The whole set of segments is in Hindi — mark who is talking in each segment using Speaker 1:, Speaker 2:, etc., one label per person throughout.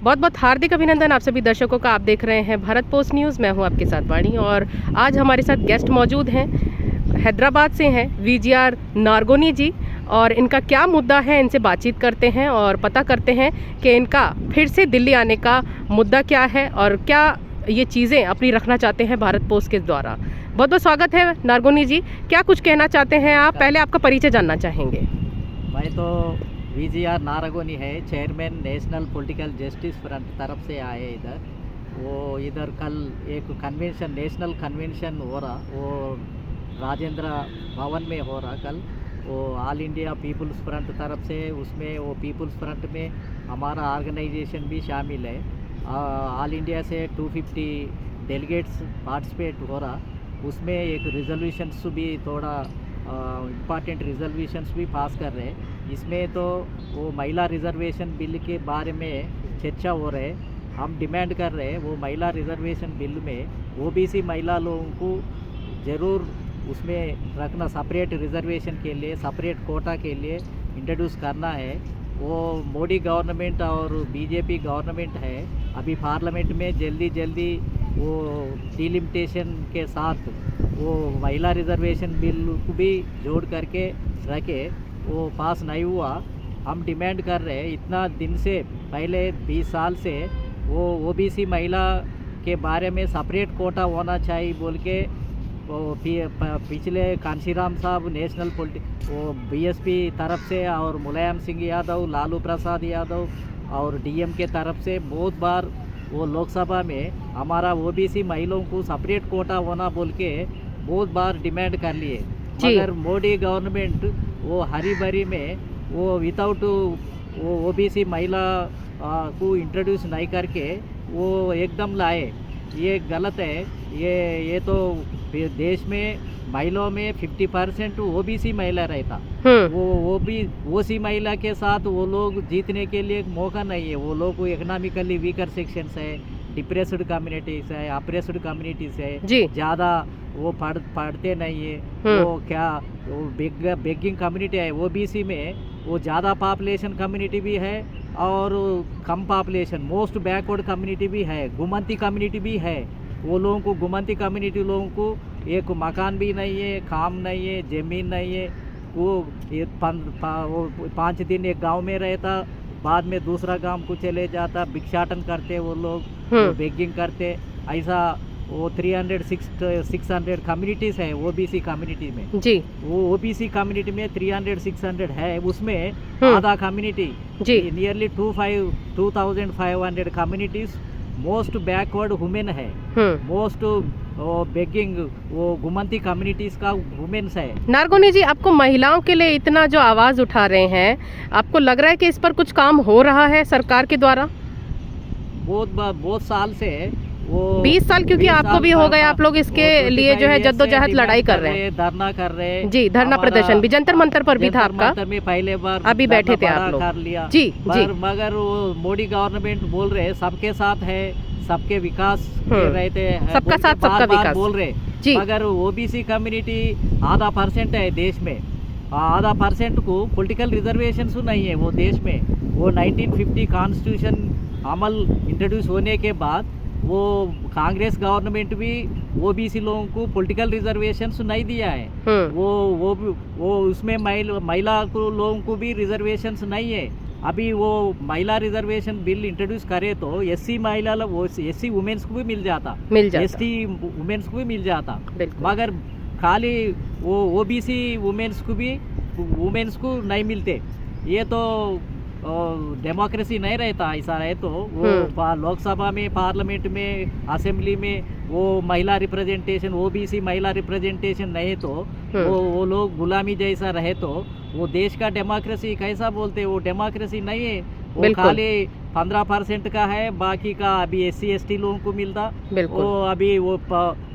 Speaker 1: बहुत बहुत हार्दिक अभिनंदन आप सभी दर्शकों का। आप देख रहे हैं भारत पोस्ट न्यूज़। मैं हूं आपके साथ वाणी और आज हमारे साथ गेस्ट मौजूद हैं। हैदराबाद से हैं वीजीआर नारगोनी जी और इनका क्या मुद्दा है, इनसे बातचीत करते हैं और पता करते हैं कि इनका फिर से दिल्ली आने का मुद्दा क्या है और क्या ये चीज़ें अपनी रखना चाहते हैं भारत पोस्ट के द्वारा। बहुत बहुत स्वागत है नारगोनी जी, क्या कुछ कहना चाहते हैं आप? पहले आपका परिचय जानना चाहेंगे।
Speaker 2: मैं तो वीजीआर नारगोनी है, chairman national political justice front तरफ से आए इधर। वो इधर कल एक कन्वेंशन, नेशनल कन्वेंशन हो रहा, वो राजेंद्र भवन में हो रहा कल। वो ऑल इंडिया पीपल्स फ्रंट तरफ से, उसमें वो पीपल्स फ्रंट में हमारा ऑर्गेनाइजेशन भी शामिल है। ऑल इंडिया से 250 डेलीगेट्स पार्टिसिपेट हो रहा। उसमें एक रिजोल्यूशंस भी थोड़ा इम्पॉर्टेंट रिजर्वेशंस भी पास कर रहे हैं। इसमें तो वो महिला रिजर्वेशन बिल के बारे में चर्चा हो रहे हैं। हम डिमांड कर रहे हैं वो महिला रिजर्वेशन बिल में ओबीसी महिला लोगों को ज़रूर उसमें रखना, सेपरेट रिजर्वेशन के लिए, सेपरेट कोटा के लिए इंट्रोड्यूस करना है। वो मोदी गवर्नमेंट और बीजेपी गवर्नमेंट है, अभी पार्लियामेंट में जल्दी वो डिलिमिटेशन के साथ वो महिला रिजर्वेशन बिल को भी जोड़ करके रखे, वो पास नहीं हुआ। हम डिमांड कर रहे हैं इतना दिन से, पहले 20 साल से वो ओबीसी महिला के बारे में सेपरेट कोटा होना चाहिए बोल के वो पिछले कांशीराम साहब नेशनल वो बीएसपी तरफ से और मुलायम सिंह यादव, लालू प्रसाद यादव और डीएम के तरफ से बहुत बार वो लोकसभा में हमारा ओबीसी महिलाओं को सेपरेट कोटा होना बोल के बहुत बार डिमांड कर लिए। मगर मोदी गवर्नमेंट वो हरी भरी में वो विदाउट वो ओबीसी महिला को इंट्रोड्यूस नहीं करके वो एकदम लाए। ये गलत है। ये तो देश में महिलाओं में 50% ओबीसी महिला रहता, वो भी ओसी महिला के साथ वो लोग जीतने के लिए मौका नहीं है। वो लोग इकोनॉमिकली वीकर सेक्शंस है, डिप्रेस्ड कम्युनिटीज है, अप्रेस्ड कम्युनिटीज है, ज़्यादा वो पढ़ते नहीं है। वो क्या वो बेगिंग कम्युनिटी है। ओबीसी में वो ज़्यादा पॉपुलेशन कम्युनिटी भी है और कम पॉपुलेशन मोस्ट बैकवर्ड कम्युनिटी भी है, गुमंती कम्युनिटी भी है। वो लोगों को, गुमंती कम्युनिटी लोगों को एक मकान भी नहीं है, काम नहीं है, ज़मीन नहीं है। वो 5 दिन एक गांव में रहता, बाद में दूसरा गांव को चले जाता, भिक्षाटन करते वो लोग, बेगिंग करते। ऐसा वो 300-600 कम्युनिटीज़ है ओबीसी कम्युनिटी में जी। वो ओबीसी कम्युनिटी में 300-600 है, उसमें आधा community nearly 2500 communities most backward women है, मोस्ट बेगिंग वो गुमंती कम्युनिटीज का वुमेन्स है। नारगोनी जी, आपको महिलाओं के लिए इतना जो आवाज उठा रहे हैं, आपको लग रहा है कि इस पर कुछ काम हो रहा है सरकार के द्वारा? बहुत साल से वो 20 साल, क्योंकि आपको भी हो गए, आप लोग इसके लिए जो है जद्दोजहद लड़ाई कर रहे हैं, धरना कर रहे हैं जी। धरना प्रदर्शन भी जंतर मंतर पर भी था आपका, में पहले बार अभी बैठे थे आप लोग कर लिया जी। मगर वो मोदी गवर्नमेंट बोल रहे हैं सबके साथ है, सबके विकास रहते हैं, सबका साथ सबका विकास बोल रहे जी। मगर ओबीसी कम्युनिटी आधा % है देश में, आधा % को पॉलिटिकल रिजर्वेशन नहीं है वो देश में। वो 1950 कॉन्स्टिट्यूशन अमल इंट्रोड्यूस होने के बाद वो कांग्रेस गवर्नमेंट भी ओबीसी लोगों को पॉलिटिकल रिजर्वेशंस नहीं दिया है। वो उसमें महिला को लोगों को भी रिजर्वेशंस नहीं है। अभी वो महिला रिजर्वेशन बिल इंट्रोड्यूस करे तो एससी महिला वो एससी वुमेन्स को भी मिल जाता, एसटी वुमेन्स को भी मिल जाता, मगर खाली वो ओबीसी वुमेन्स को नहीं मिलते। ये तो डेमोक्रेसी नहीं रहता। ऐसा है तो वो लोकसभा में, पार्लियामेंट में, असेंबली में वो महिला रिप्रेजेंटेशन, ओबीसी महिला रिप्रेजेंटेशन नहीं तो वो लोग गुलामी जैसा रहे तो वो देश का डेमोक्रेसी कैसा बोलते? वो डेमोक्रेसी नहीं है। वो खाली 15% का है, बाकी का अभी SC ST लोगों को मिलता। वो अभी वो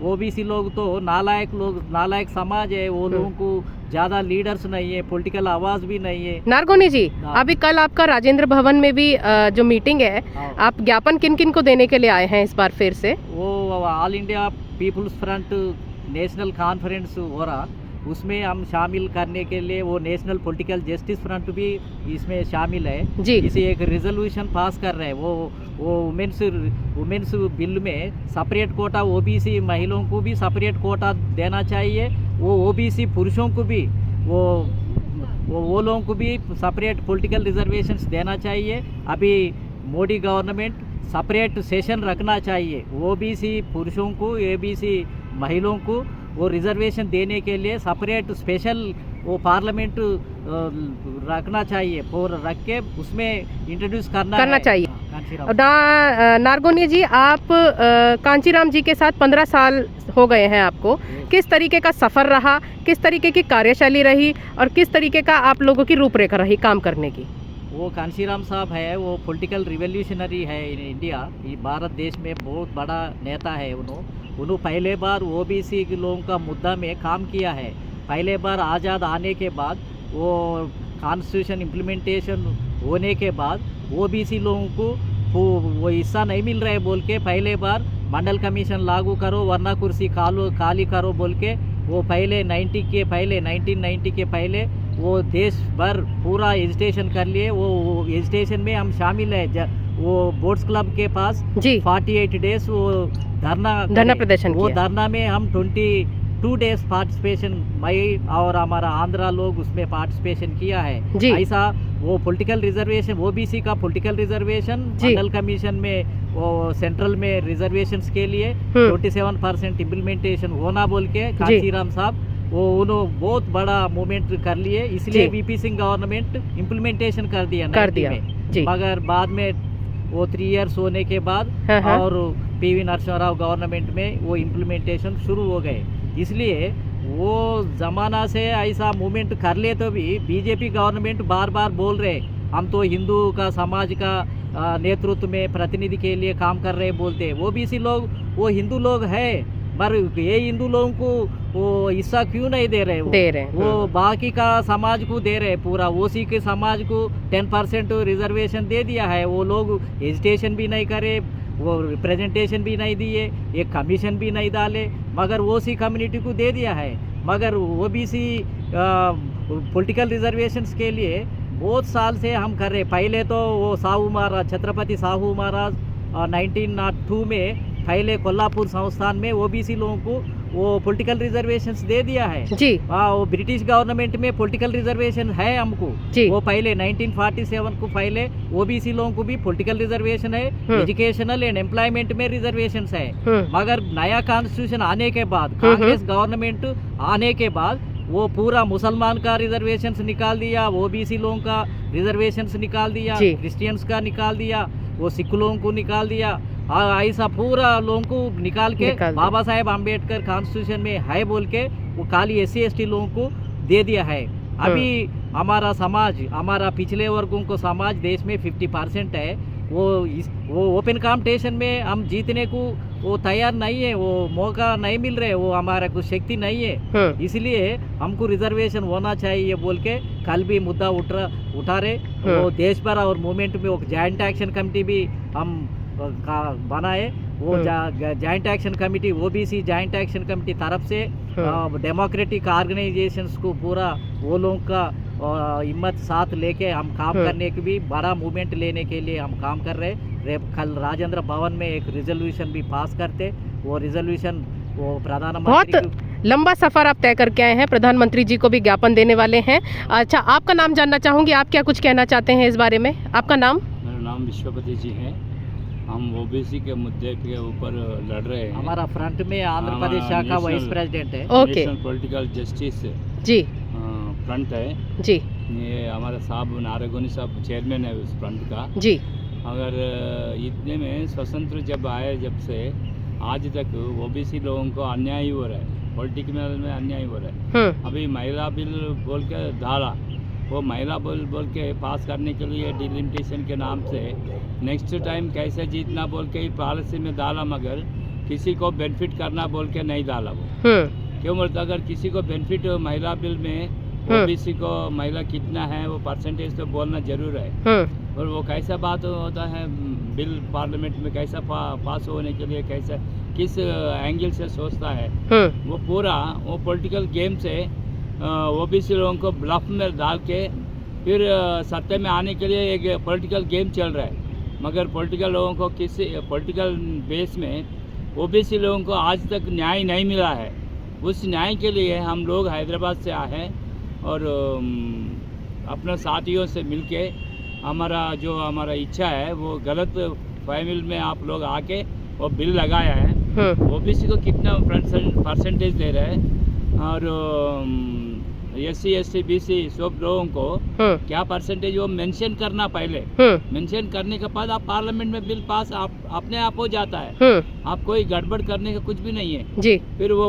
Speaker 2: ओबीसी लोग तो नालायक समाज है। वो लोगों को ज्यादा लीडर्स नहीं है, पॉलिटिकल आवाज भी नहीं है। नारगोनी जी, अभी कल आपका राजेंद्र भवन में भी जो मीटिंग है, आप ज्ञापन किन किन को देने के लिए आए हैं इस बार फिर से? वो all India people's front national conference हो रहा, उसमें हम शामिल करने के लिए वो नेशनल पॉलिटिकल जस्टिस फ्रंट भी इसमें शामिल है जी। इसे एक रिजोल्यूशन पास कर रहे हैं। वो वो वुमेन्स बिल में सेपरेट कोटा ओबीसी महिलाओं को भी सेपरेट कोटा देना चाहिए। वो ओबीसी पुरुषों को भी वो लोगों को भी सेपरेट पॉलिटिकल रिजर्वेशंस देना चाहिए। अभी मोदी गवर्नमेंट सेपरेट सेशन रखना चाहिए। ओबीसी पुरुषों को ओबीसी महिलाओं को वो रिजर्वेशन देने के लिए सेपरेट स्पेशल वो पार्लियामेंट रखना चाहिए और रख के उसमें इंट्रोड्यूस करना
Speaker 1: चाहिए।
Speaker 2: कांचीराम।
Speaker 1: नारगोनी जी, आप कांचीराम जी के साथ 15 साल हो गए हैं आपको। किस तरीके का सफ़र रहा, किस तरीके की कार्यशैली रही और किस तरीके का आप लोगों की रूपरेखा रही काम करने की?
Speaker 2: वो कांशीराम साहब है, वो पॉलिटिकल रिवोल्यूशनरी है इन इंडिया। ये भारत देश में बहुत बड़ा नेता है। उन्होंने पहले बार ओबीसी के लोगों का मुद्दा में काम किया है। पहले बार आज़ाद आने के बाद वो कॉन्स्टिट्यूशन इम्प्लीमेंटेशन होने के बाद ओबीसी लोगों को वो हिस्सा नहीं मिल रहा है बोल के पहले बार मंडल कमीशन लागू करो वरना कुर्सी खाली करो बोल के वो पहले 1990 के पहले वो देश भर पूरा एजिटेशन कर लिए। वो एजिटेशन में हम शामिल है। वो बोट्स क्लब के पास 48 डेज वो धरना प्रदर्शन वो धरना में हम 22 डेज पार्टिसिपेशन मई और हमारा आंध्रा लोग उसमें पार्टिसिपेशन किया है। ऐसा वो पॉलिटिकल रिजर्वेशन ओबीसी का पॉलिटिकल रिजर्वेशन मंडल कमीशन में वो सेंट्रल में रिजर्वेशंस के लिए 27% इम्प्लीमेंटेशन होना बोल के कांशीराम साहब वो उन्होंने बहुत बड़ा मूवमेंट कर लिए। इसलिए वीपी सिंह गवर्नमेंट इम्प्लीमेंटेशन कर दिया में। मगर बाद में वो 3 इयर्स होने के बाद और पीवी नरसिम्हा गवर्नमेंट में वो इम्प्लीमेंटेशन शुरू हो गए। इसलिए वो ज़माना से ऐसा मूवमेंट कर ले तो भी बीजेपी गवर्नमेंट बार बार बोल रहे हम तो हिंदू का समाज का नेतृत्व में प्रतिनिधि के लिए काम कर रहे बोलते। ओबीसी लोग वो हिंदू लोग है पर ये हिंदू लोगों को वो हिस्सा क्यों नहीं दे रहे? वो बाकी का समाज को दे रहे। पूरा ओसी के समाज को 10% रिजर्वेशन दे दिया है। वो लोग एजिटेशन भी नहीं करे, वो रिप्रेजेंटेशन भी नहीं दिए, एक कमीशन भी नहीं डाले, मगर ओसी कम्युनिटी को दे दिया है। मगर ओबीसी पॉलिटिकल रिजर्वेशंस के लिए बहुत साल से हम कर रहे। पहले तो वो साहू महाराज छत्रपति साहू महाराज 1902 में पहले कोल्हापुर संस्थान में ओबीसी लोगों को वो पॉलिटिकल रिजर्वेशंस दे दिया है। वो ब्रिटिश गवर्नमेंट में पॉलिटिकल रिजर्वेशन है हमको। वो पहले 1947 को पहले ओबीसी लोगों को भी पॉलिटिकल रिजर्वेशन है, एजुकेशनल एंड एम्प्लॉयमेंट में रिजर्वेशंस है। मगर नया कॉन्स्टिट्यूशन आने के बाद कांग्रेस गवर्नमेंट आने के बाद वो पूरा मुसलमान का रिजर्वेशंस निकाल दिया, ओबीसी लोगों का रिजर्वेशंस निकाल दिया, क्रिश्चियंस का निकाल दिया, वो सिख लोगों को निकाल दिया। ऐसा पूरा लोगों को निकाल के बाबा साहेब आम्बेडकर कॉन्स्टिट्यूशन में है बोल के वो खाली SC ST लोगों को दे दिया है। अभी हमारा समाज हमारा पिछले वर्गों को समाज देश में 50% है। वो ओपन कॉम्पिटिशन में हम जीतने को वो तैयार नहीं है, वो मौका नहीं मिल रहे, वो हमारा कुछ शक्ति नहीं है। इसलिए हमको रिजर्वेशन होना चाहिए बोल के कल भी मुद्दा उठा रहे। वो देश भर और मूवमेंट में वो जॉइंट एक्शन कमेटी भी हम बनाए। वो joint action committee OBC joint action committee तरफ से डेमोक्रेटिक ऑर्गेनाइजेशंस को पूरा वो लोगों का हिम्मत साथ लेके हम काम करने की भी बड़ा मूवमेंट लेने के लिए हम काम कर रहे। कल राजेंद्र भवन में एक रिजोल्यूशन भी पास करते। वो रिजोल्यूशन वो प्रधानमंत्री
Speaker 1: बहुत लंबा सफर आप तय करके आए हैं, प्रधानमंत्री जी को भी ज्ञापन देने वाले हैं। अच्छा, आपका नाम जानना चाहूँगी, आप क्या कुछ कहना चाहते हैं इस बारे में? आपका नाम?
Speaker 3: मेरा नाम विश्वपति जी है। हम ओबीसी के मुद्दे के ऊपर लड़ रहे हैं।
Speaker 2: हमारा फ्रंट में आंध्र प्रदेश शाखा वाइस प्रेसिडेंट है।
Speaker 1: Okay,
Speaker 3: national political justice
Speaker 1: G
Speaker 3: front है
Speaker 1: जी।
Speaker 3: ये हमारा साहब नारगोनी साहब चेयरमैन है उस फ्रंट का जी। अगर इतने में स्वतंत्र जब आए जब से आज तक ओबीसी लोगों को अन्याय हो रहा है, पॉलिटिकल में अन्याय हो रहा है। अभी महिला बिल बोल के डाला, वो महिला बिल बोल के पास करने के लिए डिलिमिटेशन के नाम से नेक्स्ट टाइम कैसे जीतना बोल के पॉलिसी में डाला, मगर किसी को बेनिफिट करना बोल के नहीं डाला। वो क्यों बोलते, अगर किसी को बेनिफिट महिला बिल में ओबीसी को महिला कितना है वो परसेंटेज तो बोलना जरूर है। और वो कैसा बात होता है बिल पार्लियामेंट में कैसा पास होने के लिए कैसा किस एंगल से सोचता है, वो पूरा वो पॉलिटिकल गेम से ओबीसी लोगों को ब्लफ में डाल के फिर सत्ता में आने के लिए एक पॉलिटिकल गेम चल रहा है। मगर पॉलिटिकल लोगों को किसी पॉलिटिकल बेस में ओबीसी लोगों को आज तक न्याय नहीं मिला है। उस न्याय के लिए हम लोग हैदराबाद से आए हैं और अपने साथियों से मिलके हमारा इच्छा है वो गलत फैमिली में आप लोग आके वो बिल लगाया है। ओबीसी को कितना परसेंटेज दे रहे हैं और SC ST BC सब लोगों को क्या परसेंटेज वो मेंशन करना पहले। मेंशन करने के बाद आप पार्लियामेंट में बिल पास अपने आप हो जाता है। आप कोई गड़बड़ करने का कुछ भी नहीं है जी। फिर वो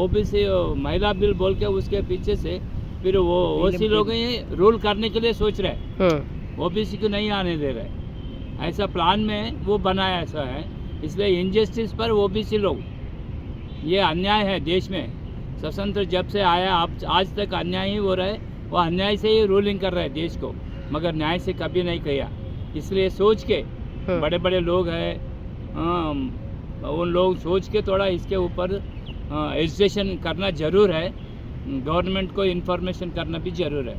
Speaker 3: ओबीसी महिला बिल बोल के उसके पीछे से फिर वो ओसी लोग रूल करने के लिए सोच रहे, ओबीसी को नहीं आने दे रहे। ऐसा प्लान में वो बनाया ऐसा है, इसलिए इनजस्टिस पर ओबीसी लोग, ये अन्याय है देश में। स्वतंत्र जब से आया आज तक अन्याय ही हो रहा है। वो अन्याय से ही रूलिंग कर रहे हैं देश को, मगर न्याय से कभी नहीं किया। इसलिए सोच के बड़े बड़े लोग हैं, उन लोग सोच के थोड़ा इसके ऊपर एजुकेशन करना ज़रूर है, गवर्नमेंट को इन्फॉर्मेशन करना भी ज़रूर है।